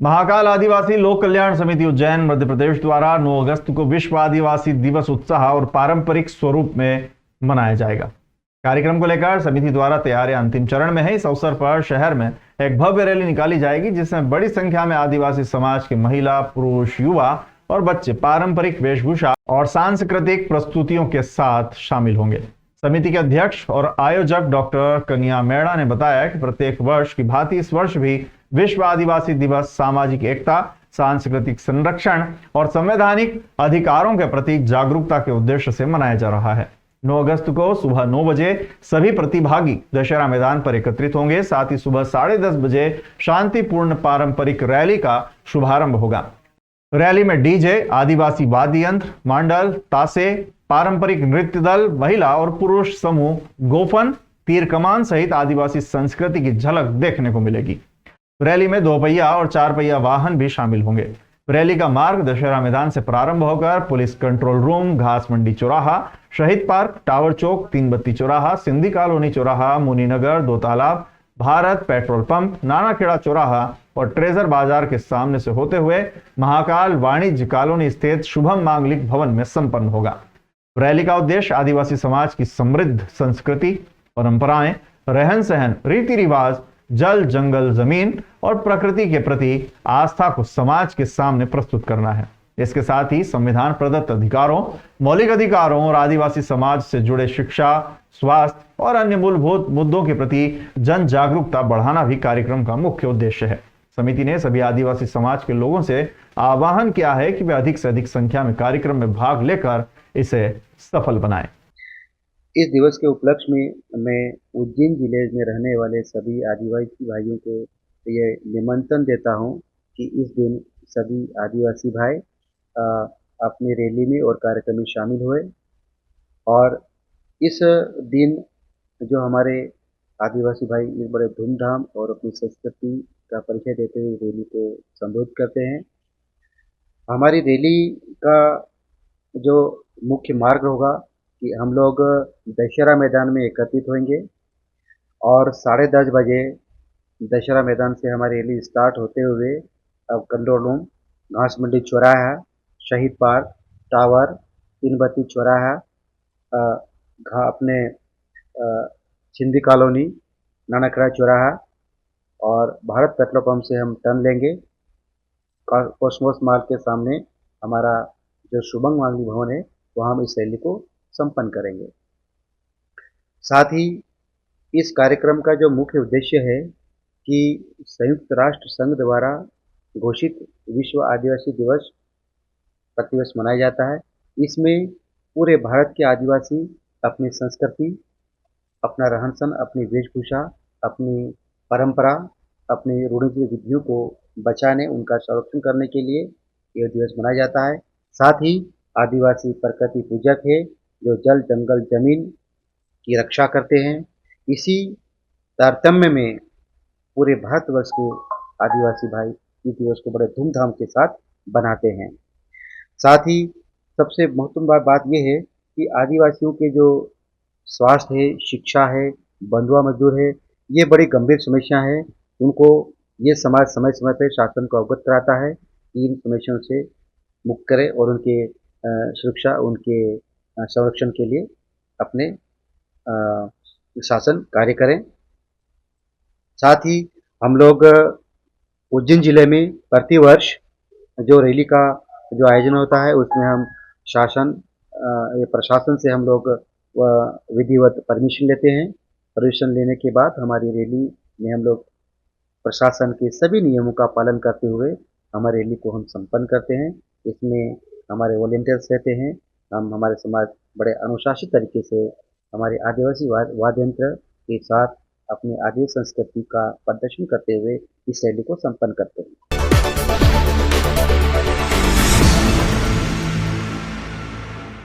महाकाल आदिवासी लोक कल्याण समिति उज्जैन मध्य प्रदेश द्वारा 9 अगस्त को विश्व आदिवासी दिवस उत्साह और पारंपरिक स्वरूप में मनाया जाएगा। कार्यक्रम को लेकर समिति द्वारा तैयारियां अंतिम चरण में है। इस अवसर पर शहर में एक भव्य रैली निकाली जाएगी, जिसमें बड़ी संख्या में आदिवासी समाज के महिला, पुरुष, युवा और बच्चे पारंपरिक वेशभूषा और सांस्कृतिक प्रस्तुतियों के साथ शामिल होंगे। समिति के अध्यक्ष और आयोजक डॉक्टर कन्या मेड़ा ने बताया कि प्रत्येक वर्ष की भांति इस वर्ष भी विश्व आदिवासी दिवस सामाजिक एकता, सांस्कृतिक संरक्षण और संवैधानिक अधिकारों के प्रति जागरूकता के उद्देश्य से मनाया जा रहा है। 9 अगस्त को सुबह 9 बजे सभी प्रतिभागी दशहरा मैदान पर एकत्रित होंगे। साथ ही सुबह 10:30 बजे शांतिपूर्ण पारंपरिक रैली का शुभारंभ होगा। रैली में डीजे, आदिवासी वाद्य यंत्र, मांडल, तासे, पारंपरिक नृत्य दल, महिला और पुरुष समूह, गोफन, तीर कमान सहित आदिवासी संस्कृति की झलक देखने को मिलेगी। रैली में 2 पहिया और 4 पहिया वाहन भी शामिल होंगे। रैली का मार्ग दशहरा मैदान से प्रारंभ होकर पुलिस कंट्रोल रूम, घास मंडी चौराहा, शहीद पार्क, टावर चौक, 3 बत्ती चौराहा, सिंधी कॉलोनी चौराहा, मुनीनगर, 2 तालाब, भारत पेट्रोल पंप, नानाखेड़ा चौराहा और ट्रेजर बाजार के सामने से होते हुए महाकाल वाणिज्य कॉलोनी स्थित शुभम मांगलिक भवन में संपन्न होगा। रैली का उद्देश्य आदिवासी समाज की समृद्ध संस्कृति, परंपराएं, रहन सहन, रीति रिवाज, जल, जंगल, जमीन और प्रकृति के प्रति आस्था को समाज के सामने प्रस्तुत करना है। इसके साथ ही संविधान प्रदत्त अधिकारों, मौलिक अधिकारों और आदिवासी समाज से जुड़े शिक्षा, स्वास्थ्य और अन्य मूलभूत मुद्दों के प्रति जन जागरूकता बढ़ाना भी कार्यक्रम का मुख्य उद्देश्य है। समिति ने सभी आदिवासी समाज के लोगों से आह्वान किया है कि वे अधिक से अधिक संख्या में कार्यक्रम में भाग लेकर इसे सफल बनाएं। इस दिवस के उपलक्ष्य में मैं उज्जैन जिले में रहने वाले सभी आदिवासी भाइयों को ये निमंत्रण देता हूं कि इस दिन सभी आदिवासी भाई अपनी रैली में और कार्यक्रम में शामिल हुए और इस दिन जो हमारे आदिवासी भाई इस बड़े धूमधाम और अपनी संस्कृति का परिचय देते हुए रैली को संबोधित करते हैं। हमारी रैली का जो मुख्य मार्ग होगा कि हम लोग दशहरा मैदान में एकत्रित होंगे और 10:30 बजे दशहरा मैदान से हमारी रैली स्टार्ट होते हुए अब कंट्रोल रूम, घास मंडी चौराहा, शहीद पार्क, टावर, 3 बत्ती चौराहा, अपने सिंधी कॉलोनी, नानाखेड़ा चौराहा और भारत पेट्रोल पंप से हम टर्न लेंगे। कॉस्मोस मॉल के सामने हमारा जो शुभम मांगली भवन है वहाँ हम इस रैली को संपन्न करेंगे। साथ ही इस कार्यक्रम का जो मुख्य उद्देश्य है कि संयुक्त राष्ट्र संघ द्वारा घोषित विश्व आदिवासी दिवस प्रतिवर्ष मनाया जाता है। इसमें पूरे भारत के आदिवासी अपनी संस्कृति, अपना रहन सहन, अपनी वेशभूषा, अपनी परंपरा, अपनी रूढ़िवादी विधियों को बचाने, उनका संरक्षण करने के लिए यह दिवस मनाया जाता है। साथ ही आदिवासी प्रकृति पूजक है जो जल, जंगल, जमीन की रक्षा करते हैं। इसी तारतम्य में पूरे भारतवर्ष के आदिवासी भाई इस दिवस को बड़े धूमधाम के साथ बनाते हैं। साथ ही सबसे महत्वपूर्ण बात यह है कि आदिवासियों के जो स्वास्थ्य है, शिक्षा है, बंधुआ मजदूर है, ये बड़ी गंभीर समस्या है। उनको ये समाज समय समय पर शासन को अवगत कराता है कि इन समस्याओं से मुक्त करे और उनके सुरक्षा, उनके संरक्षण के लिए अपने शासन कार्य करें। साथ ही हम लोग उज्जैन जिले में प्रतिवर्ष जो रैली का जो आयोजन होता है उसमें हम प्रशासन से हम लोग विधिवत परमिशन लेते हैं। परमिशन लेने के बाद हमारी रैली में हम लोग प्रशासन के सभी नियमों का पालन करते हुए हमारी रैली को हम संपन्न करते हैं। इसमें हमारे वॉलंटियर्स रहते हैं। हम हमारे समाज बड़े अनुशासित तरीके से हमारे आदिवासी वाद्य यंत्र के साथ अपनी आदिवासी संस्कृति का प्रदर्शन करते हुए इस रैली को संपन्न करते हैं।